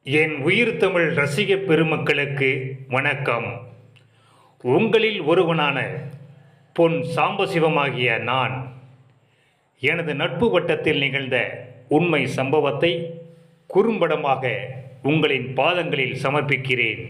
என் உயிர் தமிழ் ரசிக பெருமக்களுக்கு வணக்கம். உங்களில் ஒருவனான பொன் சாம்பசிவமாகிய நான் எனது நட்பு வட்டத்தில் நிகழ்ந்த உண்மை சம்பவத்தை குறும்படமாக உங்களின் பாதங்களில் சமர்ப்பிக்கிறேன்.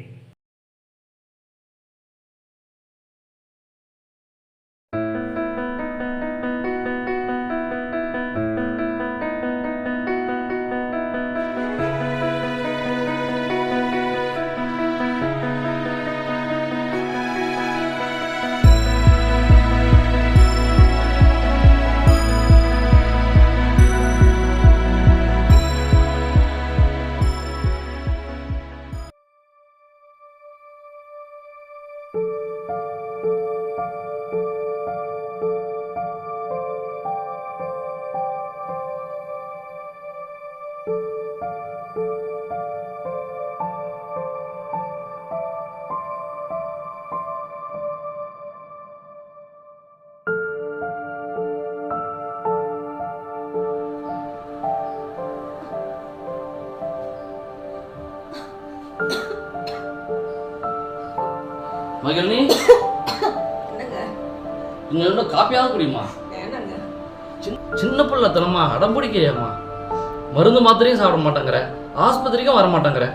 மகிழ்னி இங்க இன்னும் காப்பியாவது குடிமா. சின்ன பிள்ளை தனமா அடம் பிடிக்கிறியாம்மா. மருந்து மாத்திரையும் சாப்பிட மாட்டேங்கிற, ஆஸ்பத்திரிக்கும் வர மாட்டேங்கிற.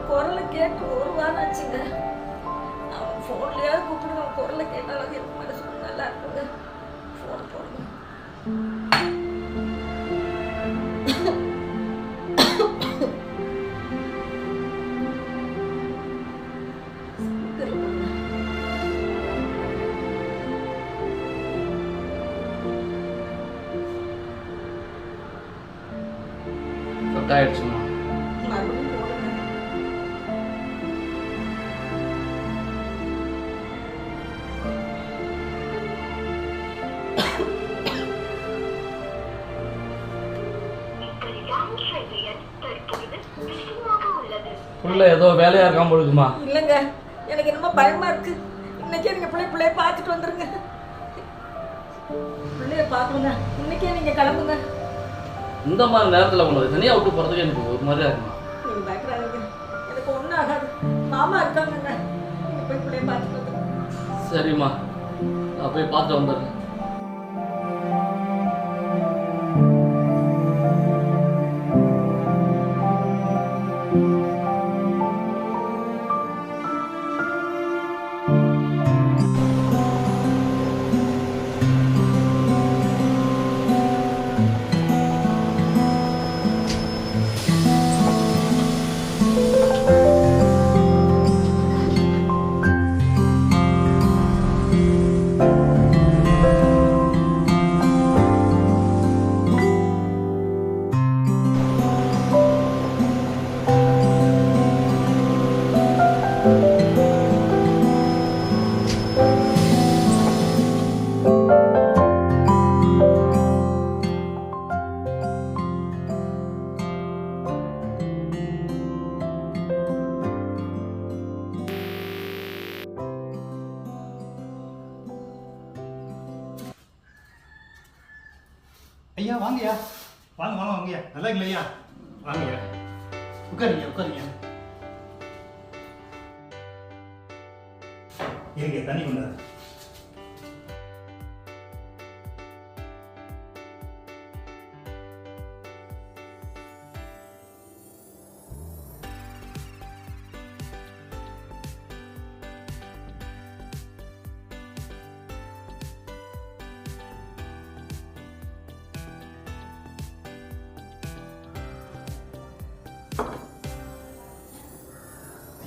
குரலை கேட்டு ஒரு வாரம் ஆச்சுங்க. அவன் ஃபோன்லயாவது கூப்பிடுங்க, அவன் குரலை கேட்டாலும் எனக்கு மனசு நல்லா இருக்குங்க. ஃபோன் போடுங்க. கட் ஆயிடுச்சுமா. மறுபடியும் போடுங்க. புள்ள ஏதோ வேலையா இருக்காம போடுதுமா. இல்லைங்க, எனக்கு என்னமோ பயமா இருக்கு. இன்னைக்கே நீங்க பிள்ளைய பார்த்துட்டு வந்துருங்க. பிள்ளைய பார்க்கணுங்க. இன்னைக்கே நீங்க கிளம்புங்க. இந்த மாதிரி நேரத்தில் உங்களை தனியாக விட்டு போகிறதுக்கு எனக்கு ஒரு மாதிரியா இருக்குமா. நீங்க பயப்படாதீங்க, எனக்கு ஒன்றும் ஆகாது. மாமா இருக்காங்க, நீங்க போய் பிள்ளைய பார்த்துட்டு வந்துருங்க. சரிம்மா, நான் போய் பார்த்து வந்துடுறேன். ஐயா வாங்கய்யா, வாங்க வாங்க வாங்கய்யா. நல்லா இருக்கீங்களா ஐயா? வாங்கய்யா, உட்காருங்க உட்காருங்க. இருங்க, தண்ணி கொண்டு வரேன்.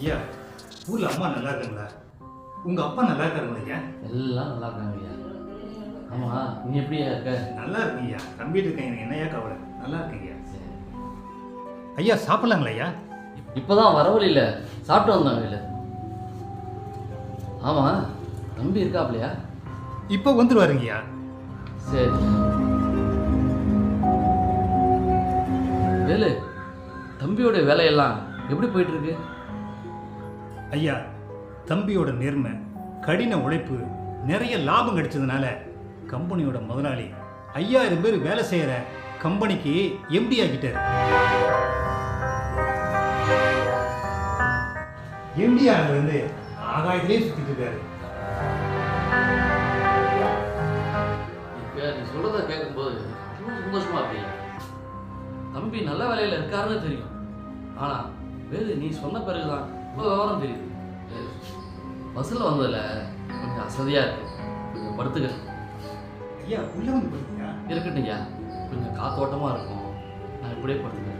ஐயா, ஊர்ல அம்மா நல்லா இருக்காங்களா? உங்க அப்பா நல்லா இருக்காருங்களா ஐயா? எல்லாம் நல்லா இருக்காங்க ஐயா. ஆமா, நீ எப்படியா இருக்க? நல்லா இருக்குங்க ஐயா. நம்பிட்டு இருக்கேன். எனக்கு என்னையா கவலை? நல்லா இருக்குங்க ஐயா. சாப்பிடலாங்களா ஐயா? இப்போதான் வர வழியில் சாப்பிட்டு வந்தாங்க இல்லை. ஆமா, தம்பி இருக்காப்லையா? இப்போ வந்துருவாருங்கய்யா. சரி வேலு, தம்பியோட வேலையெல்லாம் எப்படி போயிட்டு இருக்கு? ஐயா, தம்பியோட நேர்மை, கடின உழைப்பு, நிறைய லாபம் கிடைச்சதுனால கம்பெனியோட முதலாளி 5000 பேர் வேலை செய்கிற கம்பெனிக்கு எம்டி ஆகிட்டார். எம்டி ஆனதுலேருந்து ஆகாயத்திலே சுற்றிட்டு இருக்காரு. இப்போ நீ சொல்கிறத கேட்கும்போது ரொம்ப சந்தோஷமா இருக்கு. தம்பி நல்ல வேலையில் இருக்காருன்னு தெரியும். ஆனால் வேறு நீ சொன்ன பிறகுதான் ரொம்ப விவரம் தெரியுது. பஸ்ஸில் வந்ததில் கொஞ்சம் அசதியாக இருக்கு. கொஞ்சம் படுத்துக்க. ஐயா உள்ள வந்து போயிருக்கீங்க. இருக்கட்டும்யா, கொஞ்சம் காத்தோட்டமாக இருக்கும். நான் இப்படியே படுத்துக்கிறேன்.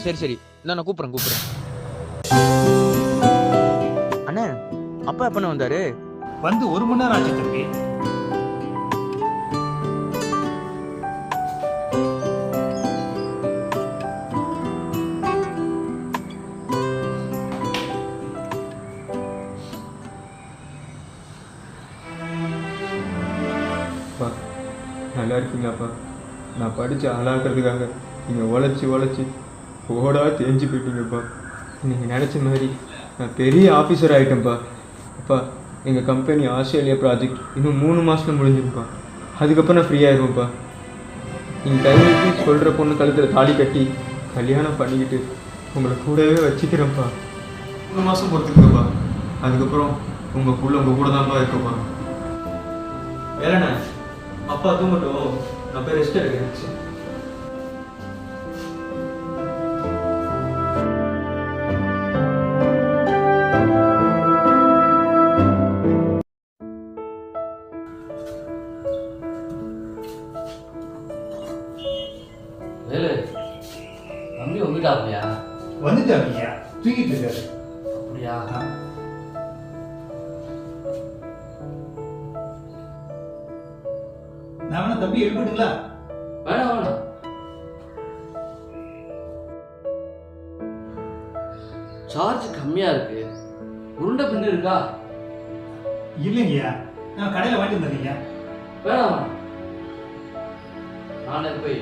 சரி சரி, நான் கூப்பிட்றேன். அண்ணா, அப்பா எப்பண்ணே வந்தாரு? வந்து 1 மணி நேரம் ஆச்சு தம்பி. அப்பா நல்லா இருக்கீங்களாப்பா? நான் படித்து ஆளாக்குறதுக்காக நீங்கள் உழைச்சி ஓடா தேஞ்சு போயிட்டீங்கப்பா. நீங்கள் நினச்ச மாதிரி நான் பெரிய ஆஃபீஸர் ஆகிட்டேன்ப்பா. அப்பா, எங்கள் கம்பெனி ஆஸ்திரேலியா ப்ராஜெக்ட் இன்னும் 3 மாதத்தில் முடிஞ்சிருப்பா. அதுக்கப்புறம் நான் ஃப்ரீ ஆயிடுவேன்ப்பா. நீங்கள் கைவிட்டு சொல்கிற பொண்ணு கழுத்தில் தாலி கட்டி கல்யாணம் பண்ணிக்கிட்டு உங்களை கூடவே வச்சுக்கிறேன்ப்பா. 3 மாதம் பொறுத்துக்குங்கப்பா. அதுக்கப்புறம் உங்கள் கூட தான்ப்பா இருக்கப்பா. வேலைண்ணா, அப்பா தூங்கட்டும், நான் போய் ரெஸ்ட் எடுக்கிறேன். வேலு, தம்பி வந்துட்டாப்லையா? வந்துட்டாங்க, தூங்கிட்டு இருக்காரு. அப்படியா? நான் வேணா தம்பி எழுப்பிட்டுங்களா? வேணாம். சார்ஜ் கம்மியா இருக்கு. உருண்டை பின்னு இருக்கா? இல்லைங்கய்யா, நான் கடையில் வாங்கிட்டு வந்தேங்க. வேணாம், நானே போய்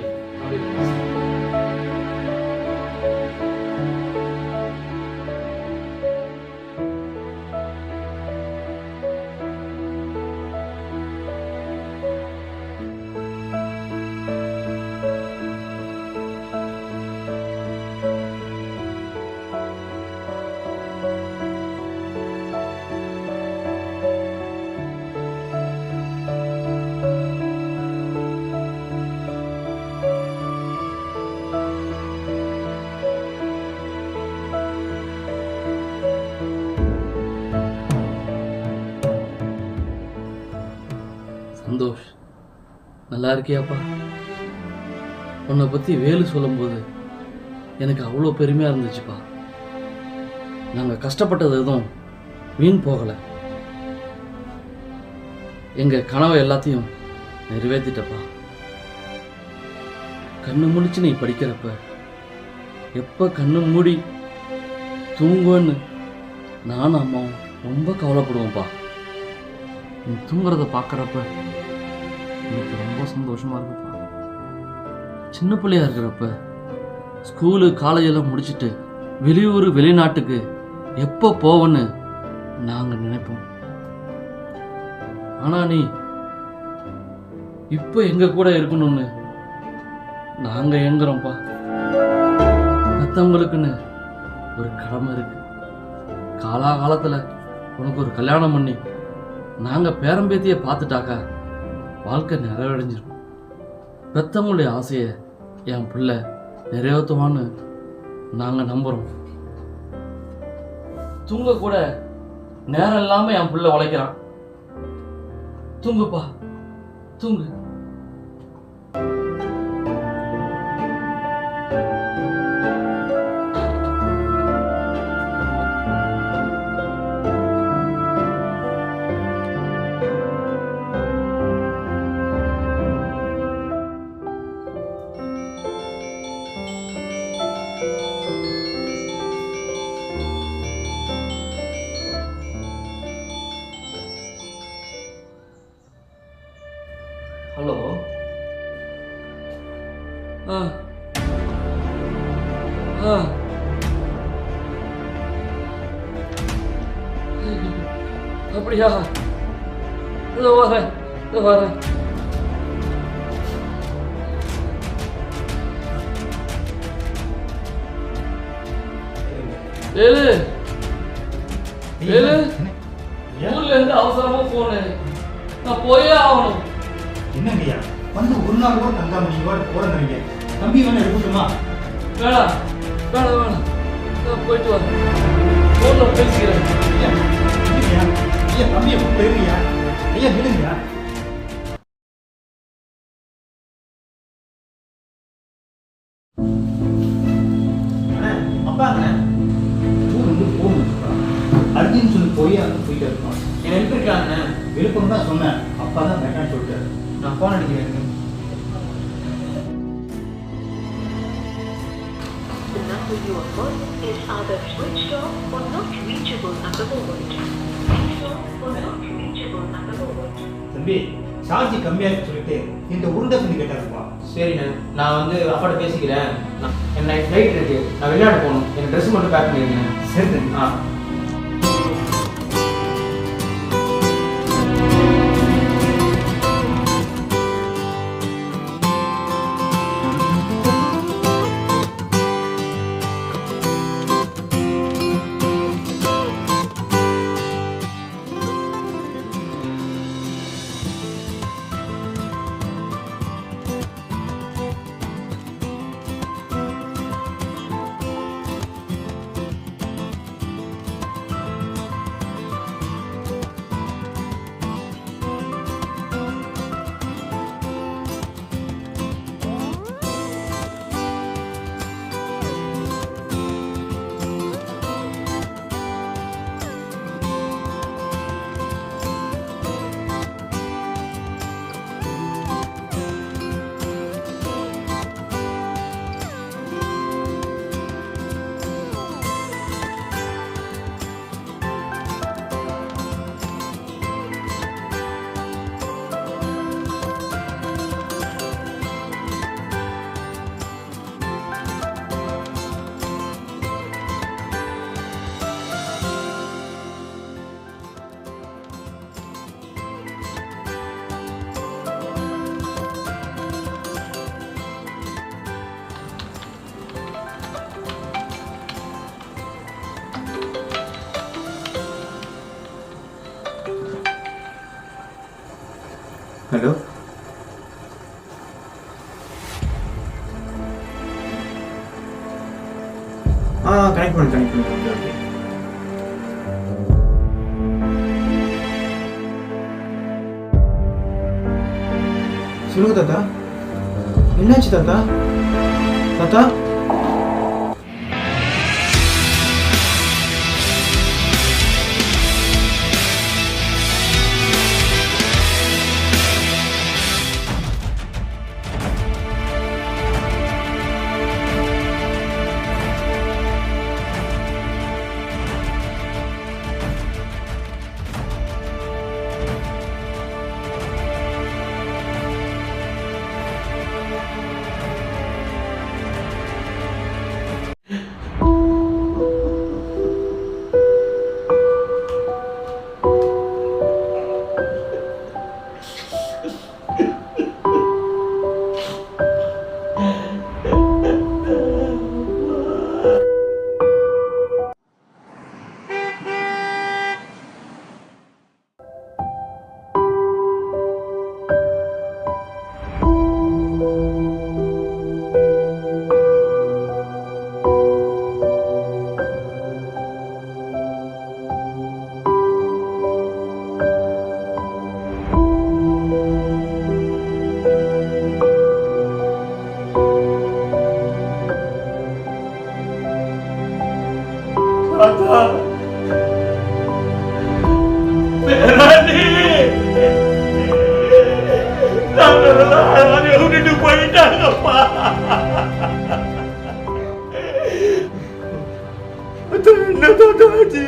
சந்தோஷ், நல்லா இருக்கியாப்பா? உன்னை பற்றி வேலு சொல்லும்போது எனக்கு அவ்வளோ பெருமையாக இருந்துச்சுப்பா. நாங்கள் கஷ்டப்பட்டது எதுவும் வீண் போகலை. எங்கள் கனவை எல்லாத்தையும் நிறைவேற்றிட்டப்பா. கண்ணு முழிச்சு நீ படிக்கிறப்ப எப்போ கண்ணு மூடி தூங்குவேன்னு நானும் அம்மாவும் ரொம்ப கவலைப்படுவோம்ப்பா. நீ தூங்குறத பார்க்குறப்ப எனக்கு ரொம்ப சந்தோஷமாக இருக்குப்பா. சின்ன பிள்ளையா இருக்கிறப்ப ஸ்கூலு காலேஜெல்லாம் முடிச்சுட்டு வெளியூர் வெளிநாட்டுக்கு எப்போ போவோன்னு நாங்கள் நினைப்போம். ஆனால் நீ இப்போ எங்கள் கூட இருக்கணும்னு நாங்கள் ஏங்குறோம்ப்பா. மற்றவங்களுக்குன்னு ஒரு கடமை இருக்கு. காலாகாலத்தில் உனக்கு ஒரு கல்யாணம் பண்ணி நாங்கள் பேரம்பேத்தியை பார்த்துட்டாக்கா வாழ்க்கை நிறைவடைஞ்சிருக்கும். பெற்றவங்களுடைய ஆசையை என் பிள்ளை நிறைவேற்றுவான்னு நாங்கள் நம்புகிறோம். தூங்க கூட நேரம் இல்லாம என் புள்ள உழைக்கிறான். தூங்குப்பா, தூங்கு. ஹலோ. ஆ ஆ அப்படியா? இதோ வரேன், இதோ வரேன். வேலு, வேலு, ஊர்ல இருந்து அவசரமா போனு. நான் போயே ஆகணும். என்னங்கய்யா வந்து ஒரு நாள் கூட தங்காம நீங்க போறீங்க. தம்பி வேணா இருக்கட்டுமா? வேணாம் வேணாம் வேணாம், நான் போயிட்டு வரேன். போன்ல பேசிக்கிறேன். ஐயா தம்பியை போயிருங்கய்யா. ஐயா விடுங்கய்யா. அப்பாங்க ஊர் வந்து போகணும். அர்ஜுன் சொல்லி போய் அங்கே போயிட்டு இருக்கோம். என்ன எழுப்பிருக்காங்க. விழுப்புரம் தான் சொன்னேன். அப்பா தான் வேண்டான்னு சொல்லிட்டாரு. நான் ஃபோன் அடிக்கிறேன். The number you are calling is either switched off or not reachable at the moment. Switched off or not reachable at the moment. தம்பி சார்ஜ் கம்மியாக இருக்கு சொல்லிட்டு இந்த உருண்டை சொல்லி கேட்டாருப்பா. சரிண்ணே, நான் வந்து அப்பாட்ட பேசிக்கிறேன். எனக்கு நைட் ஃப்ளைட் இருக்கு, நான் வெளிநாடு போகணும். எனக்கு ட்ரெஸ் மட்டும் பேக் பண்ணிருக்கேன். சரி தம்பி. ஆ. ஹலோ. கனெக்ட் பண்ணு. Okay okay. சொல்லுங்க தாத்தா. என்னாச்சு தாத்தா? தாத்தா அதை விட்டுட்டு போயிட்டாங்கப்பா. என்ன தாத்தாச்சு?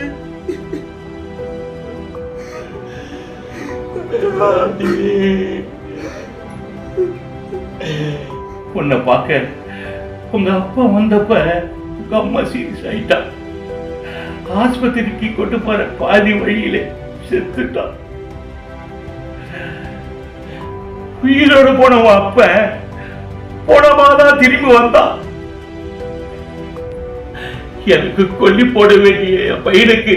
உன்னை பார்க்க உங்க அப்பா வந்தப்ப உங்க அம்மா சீரியஸ் ஆயிட்டா. ஆஸ்பத்திரிக்கு கொண்டு போற பாதி வழியிலே செத்துட்டான். உயிரோடு போனவன் அப்ப போனவாதான் திரும்பி வந்தான். எனக்கு கொல்லி போட வேண்டிய என் பையனுக்கு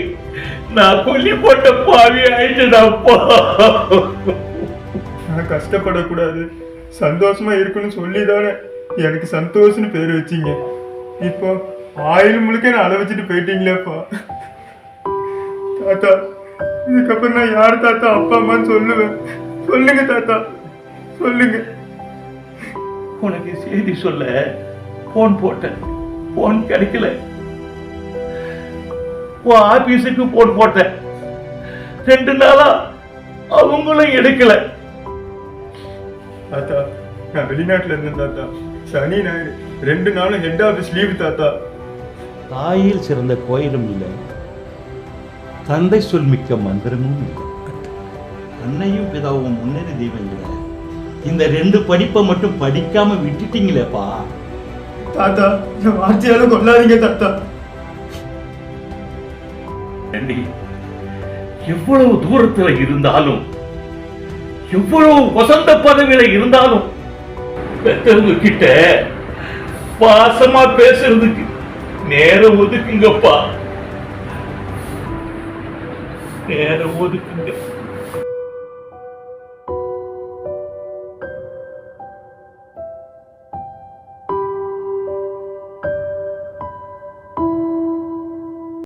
நான் கொல்லி போட்ட பாவி ஆயிட்டேன்ப்பா. நான் கஷ்டப்படக்கூடாது, சந்தோஷமா இருக்குன்னு சொல்லிதானே எனக்கு சந்தோஷம்னு பேர் வச்சீங்க. இப்போ ஆயில் முழுக்க நான் அள வச்சுட்டு போயிட்டீங்களேப்பா. தாத்தா, இதுக்கப்புறம் நான் யார் தாத்தா அப்பா அம்மான்னு சொல்லுவேன்? சொல்லுங்க தாத்தா, சொல்லுங்க. உனக்கு செய்தி சொல்ல போன் போட்டேன், போன் கிடைக்கல. உன் ஆபீஸுக்கு போன் போட்டேன், 2 நாளா அவங்களும் எடுக்கல. தாத்தா, நான் வெளிநாட்டுல இருந்தேன் தாத்தா. சனி ஞாயிறு 2 நாளும் ஹெட் ஆஃபீஸ் லீவு தாத்தா. தாயில் சிறந்த கோயிலும் இல்லை, தந்தை சொல் மிக்க மந்திரமும் இல்லை. அன்னையும் பிதாவும் முன்னேறி தெய்வங்கள இந்த 2 படிப்பை மட்டும் படிக்காம விட்டுட்டீங்களேப்பா. தாத்தா, இந்த வார்த்தையால கொள்ளாதீங்க தாத்தா. எவ்வளவு தூரத்துல இருந்தாலும், எவ்வளவு வசந்த பதவியில இருந்தாலும் பெற்றவங்க கிட்ட பாசமா பேசுறதுக்கு நேரம் ஒதுக்குங்கப்பா, நேரம் ஒதுக்குங்க.